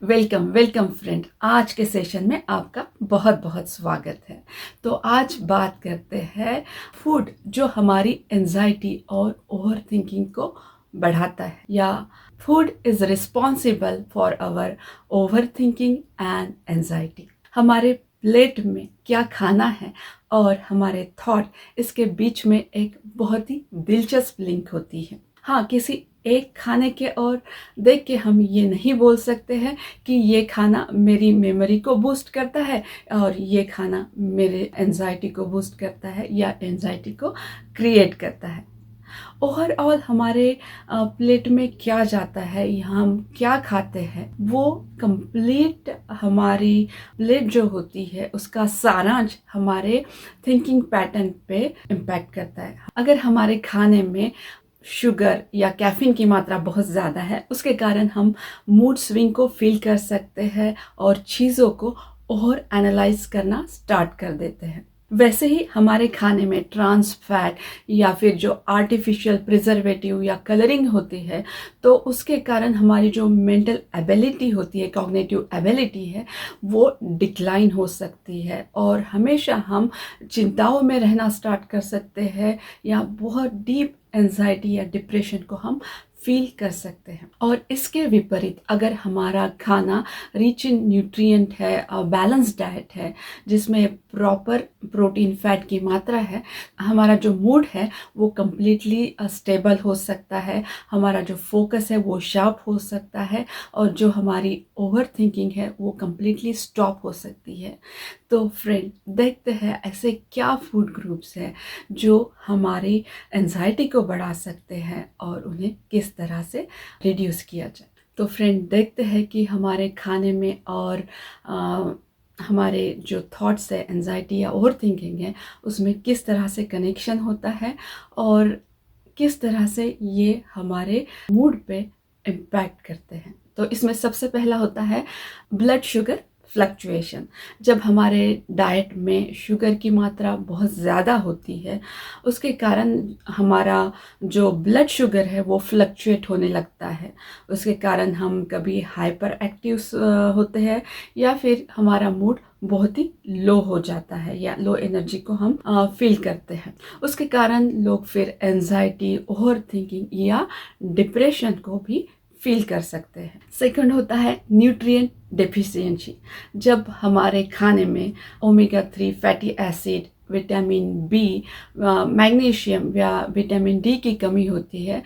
Welcome welcome friend. आज के session में आपका बहुत बहुत स्वागत है। तो आज बात करते हैं फूड जो हमारी एंजाइटी और ओवर थिंकिंग को बढ़ाता है, या food is responsible for our over thinking and anxiety. हमारे प्लेट में क्या खाना है और हमारे थॉट, इसके बीच में एक बहुत ही दिलचस्प लिंक होती है। हाँ, किसी एक खाने के और देख के हम ये नहीं बोल सकते हैं कि ये खाना मेरी मेमोरी को बूस्ट करता है और ये खाना मेरे एंजाइटी को बूस्ट करता है या एंजाइटी को क्रिएट करता है। ओवरऑल हमारे प्लेट में क्या जाता है या हम क्या खाते हैं, वो कंप्लीट हमारी प्लेट जो होती है उसका सारांश हमारे थिंकिंग पैटर्न पे इम्पैक्ट करता है। अगर हमारे खाने में शुगर या कैफीन की मात्रा बहुत ज़्यादा है, उसके कारण हम मूड स्विंग को फील कर सकते हैं और चीज़ों को और एनालाइज करना स्टार्ट कर देते हैं। वैसे ही हमारे खाने में ट्रांस फैट या फिर जो आर्टिफिशियल प्रिजर्वेटिव या कलरिंग होती है, तो उसके कारण हमारी जो मेंटल एबिलिटी होती है, कॉग्निटिव एबिलिटी है, वो डिक्लाइन हो सकती है और हमेशा हम चिंताओं में रहना स्टार्ट कर सकते हैं या बहुत डीप एंजाइटी या डिप्रेशन को हम फील कर सकते हैं। और इसके विपरीत अगर हमारा खाना रिच इन न्यूट्रिएंट है और बैलेंस डाइट है जिसमें प्रॉपर प्रोटीन फैट की मात्रा है, हमारा जो मूड है वो कम्प्लीटली स्टेबल हो सकता है, हमारा जो फोकस है वो शार्प हो सकता है और जो हमारी ओवर थिंकिंग है वो कम्प्लीटली स्टॉप हो सकती है। तो फ्रेंड, देखते हैं ऐसे क्या फूड ग्रुप्स हैं जो हमारी एंजाइटी को बढ़ा सकते हैं और उन्हें किस तरह से रिड्यूस किया जाए। तो फ्रेंड, देखते हैं कि हमारे खाने में और हमारे जो थॉट्स है, एंजाइटी या ओवर थिंकिंग है, उसमें किस तरह से कनेक्शन होता है और किस तरह से ये हमारे मूड पे इम्पैक्ट करते हैं। तो इसमें सबसे पहला होता है ब्लड शुगर फ्लक्चुएशन। जब हमारे डाइट में शुगर की मात्रा बहुत ज़्यादा होती है, उसके कारण हमारा जो ब्लड शुगर है वो फ्लक्चुएट होने लगता है। उसके कारण हम कभी हाइपर एक्टिव होते हैं या फिर हमारा मूड बहुत ही लो हो जाता है या लो एनर्जी को हम फील करते हैं। उसके कारण लोग फिर एंजाइटी, ओवर थिंकिंग या डिप्रेशन को भी फील कर सकते हैं। सेकंड होता है न्यूट्रिएंट डेफिशिएंसी। जब हमारे खाने में omega 3 fatty acid, vitamin B, magnesium या विटामिन डी की कमी होती है,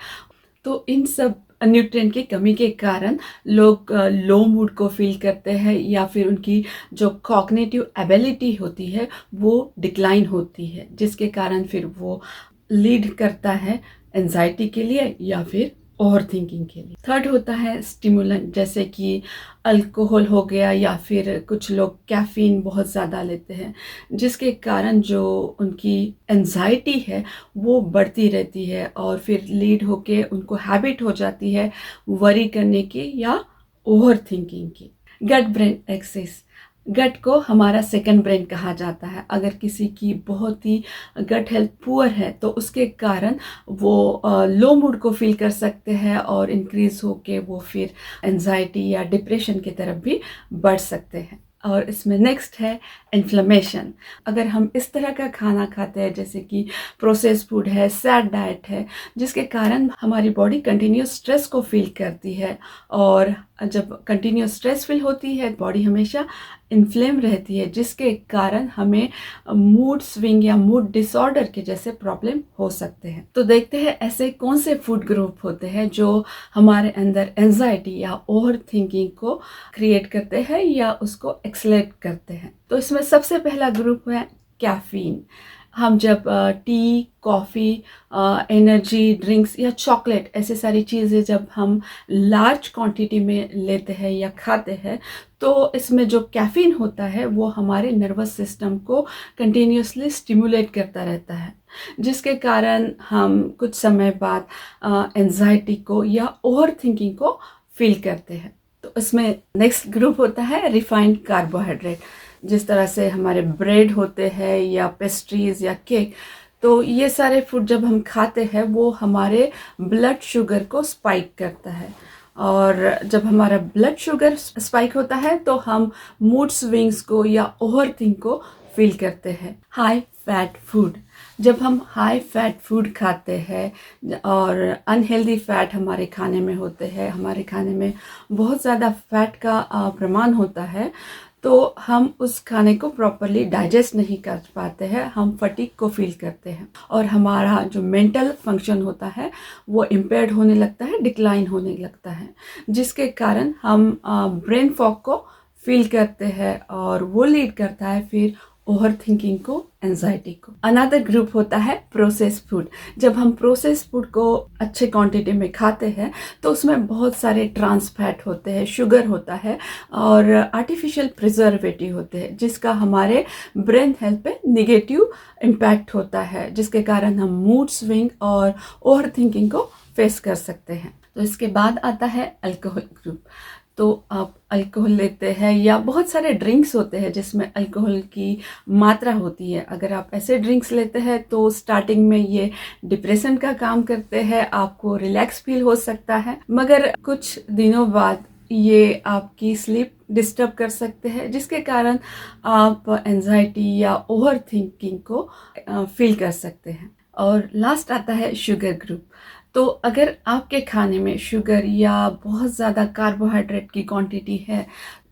तो इन सब न्यूट्रिएंट की कमी के कारण लोग लो मूड को फील करते हैं या फिर उनकी जो कॉग्निटिव एबिलिटी होती है वो डिक्लाइन होती है, जिसके कारण फिर वो लीड करता है एंजाइटी के लिए या फिर ओवर थिंकिंग के लिए। थर्ड होता है स्टिमुलेंट, जैसे कि अल्कोहल हो गया या फिर कुछ लोग कैफीन बहुत ज़्यादा लेते हैं, जिसके कारण जो उनकी एंजाइटी है वो बढ़ती रहती है और फिर लीड होके उनको हैबिट हो जाती है वरी करने की या ओवर थिंकिंग की। गट ब्रेन एक्सेस, गट को हमारा सेकंड ब्रेन कहा जाता है। अगर किसी की बहुत ही गट हेल्थ पुअर है तो उसके कारण वो लो मूड को फील कर सकते हैं और इंक्रीज होके वो फिर एंजाइटी या डिप्रेशन की तरफ भी बढ़ सकते हैं। और इसमें नेक्स्ट है इन्फ्लेमेशन। अगर हम इस तरह का खाना खाते हैं जैसे कि प्रोसेस फूड है, सैड डाइट है, जिसके कारण हमारी बॉडी कंटिन्यूस स्ट्रेस को फील करती है और जब कंटिन्यूस स्ट्रेस फील होती है बॉडी हमेशा इन्फ्लेम रहती है, जिसके कारण हमें मूड स्विंग या मूड डिसऑर्डर के जैसे प्रॉब्लम हो सकते हैं। तो देखते हैं ऐसे कौन से फूड ग्रुप होते हैं जो हमारे अंदर एंजाइटी या ओवर थिंकिंग को क्रिएट करते हैं या उसको एक्सेलरेट करते हैं। तो इसमें सबसे पहला ग्रुप है कैफीन। हम जब टी, कॉफ़ी, एनर्जी ड्रिंक्स या चॉकलेट, ऐसे सारी चीज़ें जब हम लार्ज क्वांटिटी में लेते हैं या खाते हैं, तो इसमें जो कैफीन होता है वो हमारे नर्वस सिस्टम को कंटिन्यूसली स्टिमुलेट करता रहता है, जिसके कारण हम कुछ समय बाद एंजाइटी को या ओवर थिंकिंग को फील करते हैं। तो इसमें नेक्स्ट ग्रुप होता है रिफाइंड कार्बोहाइड्रेट। जिस तरह से हमारे ब्रेड होते हैं या पेस्ट्रीज या केक, तो ये सारे फूड जब हम खाते हैं वो हमारे ब्लड शुगर को स्पाइक करता है और जब हमारा ब्लड शुगर स्पाइक होता है तो हम मूड स्विंग्स को या ओवर थिंक को फील करते हैं। हाई फैट फूड, जब हम हाई फैट फूड खाते हैं और अनहेल्दी फैट हमारे खाने में होते हैं, हमारे खाने में बहुत ज़्यादा फैट का प्रमाण होता है, तो हम उस खाने को प्रॉपरली डाइजेस्ट नहीं कर पाते हैं, हम फटीग को फील करते हैं और हमारा जो मेंटल फंक्शन होता है वो इम्पेयर्ड होने लगता है, डिक्लाइन होने लगता है, जिसके कारण हम ब्रेन फॉग को फील करते हैं और वो लीड करता है फिर ओवर थिंकिंग को, एंजाइटी को। अनदर ग्रुप होता है प्रोसेस फूड। जब हम प्रोसेस फूड को अच्छे क्वांटिटी में खाते हैं तो उसमें बहुत सारे ट्रांस फैट होते हैं, शुगर होता है और आर्टिफिशियल प्रिजर्वेटिव होते हैं, जिसका हमारे ब्रेन हेल्थ पे निगेटिव इम्पैक्ट होता है, जिसके कारण हम मूड स्विंग और ओवर थिंकिंग को फेस कर सकते हैं। तो इसके बाद आता है अल्कोहल ग्रुप। तो आप अल्कोहल लेते हैं या बहुत सारे ड्रिंक्स होते हैं जिसमें अल्कोहल की मात्रा होती है। अगर आप ऐसे ड्रिंक्स लेते हैं तो स्टार्टिंग में ये डिप्रेशन का काम करते हैं, आपको रिलैक्स फील हो सकता है, मगर कुछ दिनों बाद ये आपकी स्लीप डिस्टर्ब कर सकते हैं, जिसके कारण आप एंजाइटी या ओवर थिंकिंग को फील कर सकते हैं। और लास्ट आता है शुगर ग्रुप। तो अगर आपके खाने में शुगर या बहुत ज़्यादा कार्बोहाइड्रेट की क्वांटिटी है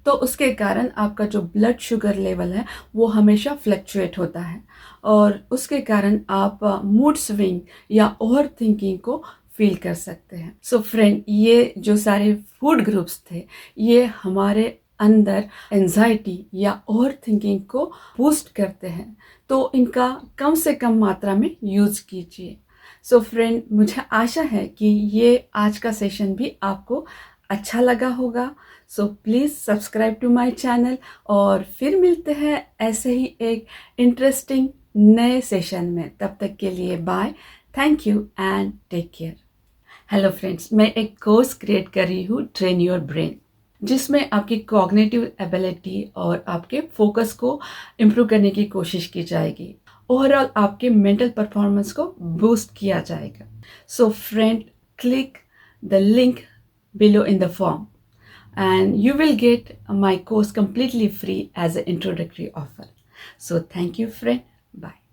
तो उसके कारण आपका जो ब्लड शुगर लेवल है वो हमेशा फ्लक्चुएट होता है और उसके कारण आप मूड स्विंग या ओवर थिंकिंग को फील कर सकते हैं। सो फ्रेंड, ये जो सारे फूड ग्रुप्स थे ये हमारे अंदर एंजाइटी या ओवर थिंकिंग को बूस्ट करते हैं, तो इनका कम से कम मात्रा में यूज कीजिए। सो फ्रेंड, मुझे आशा है कि ये आज का सेशन भी आपको अच्छा लगा होगा। So please subscribe to my channel और फिर मिलते हैं ऐसे ही एक इंटरेस्टिंग नए सेशन में। तब तक के लिए bye, thank you and take care. Hello friends, मैं एक कोर्स क्रिएट कर रही हूँ, ट्रेन योर ब्रेन, जिसमें आपकी कॉग्निटिव एबिलिटी और आपके फोकस को इम्प्रूव करने की कोशिश की जाएगी। ओवरऑल आपके मेंटल परफॉर्मेंस को बूस्ट किया जाएगा। So friend, click the link below in the form and you will get my course completely free as an introductory offer. So thank you friend. Bye.